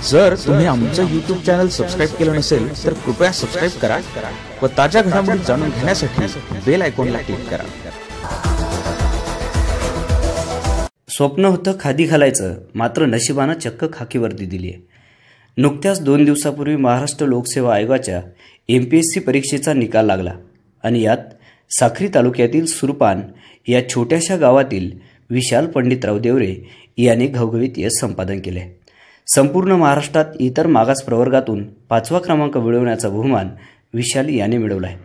जर तुम्ही आमचं YouTube चॅनल सबस्क्राइब केलं नसेल तर कृपया सबस्क्राइब करा व ताज्या घडामोडी जाणून घेण्यासाठी बेल आयकॉनला क्लिक करा। स्वप्न होतं खादी घालायचं, मात्र नशिबानं चक्क खाकी वर्दी दिली आहे। नुकत्याच 2 दिवसापूर्वी महाराष्ट्र लोकसेवा आयोगाच्या MPSC परीक्षेचा निकाल लागला आणि यात साक्री तालुक्यातील सुरपान या छोट्याशा गावातील विशाल पंडितराव देवरे याने घवघवीत यश संपादन केले। संपूर्ण महाराष्ट्रात इतर मागास प्रवर्गातून 5वा क्रमांक मिळवण्याचा बहुमान विशाल याने मिळवला आहे।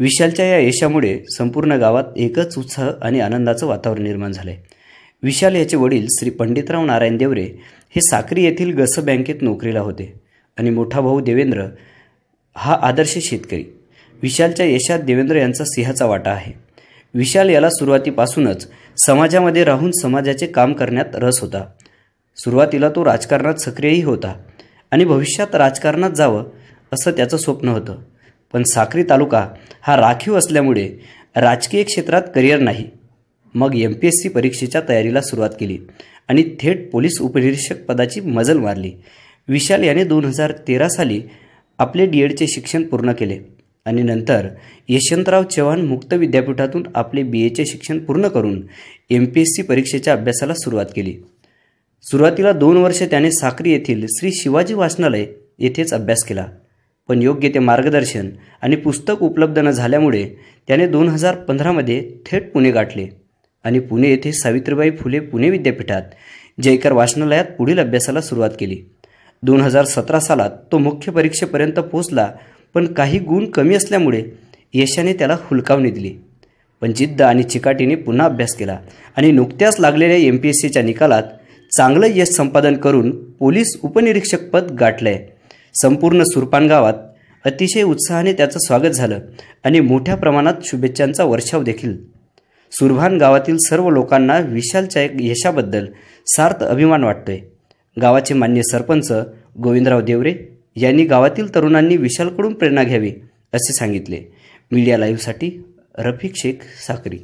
विशालच्या या यशामुळे संपूर्ण गावात एकच उत्साह आणि आनंदाचं वातावरण निर्माण झाले। विशाल याचे वडील श्री पंडितराव नारायण देवरे हे साक्री येथील गस बँकेत नोकरीला होते आणि मोठा भाऊ देवेंद्र हा आदर्श शेतकरी। विशालच्या यशात देवेंद्र यांचा सिंहाचा वाटा आहे। विशाल याला सुरुवातीपासूनच समाजामध्ये राहून समाजाचे काम करण्यात रस होता। सुरुवातीला तो राजकारणात सक्रियही होता आणि भविष्यात राजकारणात जावं असं त्याचं स्वप्न होतं, पण साक्री तालुका हा राखीव असल्यामुळे राजकीय क्षेत्रात करिअर नाही। मग MPSC परीक्षेच्या तयारीला सुरुवात केली आणि थेट पोलीस उपनिरीक्षक पदाची मजल मारली। विशाल याने 2013 साली आपले DEDचे शिक्षण पूर्ण केले आणि नंतर यशवंतराव चव्हाण मुक्त विद्यापीठातून आपले BAचे शिक्षण पूर्ण करून MPSC परीक्षेच्या अभ्यासाला सुरुवात केली। सुरुवातीला 2 वर्ष त्याने साक्री येथील श्री शिवाजी वाचनालय येथेच अभ्यास केला, पण योग्य ते मार्गदर्शन आणि पुस्तक उपलब्ध न झाल्यामुळे त्याने 2015 मध्ये थेट पुणे गाठले आणि पुणे येथे सावित्रीबाई फुले पुणे विद्यापीठात जयकर वाचनालयात पुढील अभ्यासाला सुरुवात केली। 2017 सालात तो मुख्य परीक्षेपर्यंत पोहोचला, पण काही गुण कमी असल्यामुळे यशाने त्याला हुलकावणी दिली, पण जिद्द आणि चिकाटीने पुन्हा अभ्यास केला आणि नुकत्याच लागलेल्या MPSCच्या निकालात चांगलं यश संपादन करून पोलीस उपनिरीक्षक पद गाठले। संपूर्ण सुरपान गावात अतिशय उत्साहाने त्याचं स्वागत झालं आणि मोठ्या प्रमाणात शुभेच्छांचा वर्षाव देखील। सुरभान गावातील सर्व लोकांना विशालच्या यशाबद्दल सार्थ अभिमान वाटतोय। गावाचे मान्य सरपंच गोविंदराव देवरे यांनी गावातील तरुणांनी विशालकडून प्रेरणा घ्यावी असे सांगितले। मीडिया लाईव्हसाठी रफिक शेख, साक्री।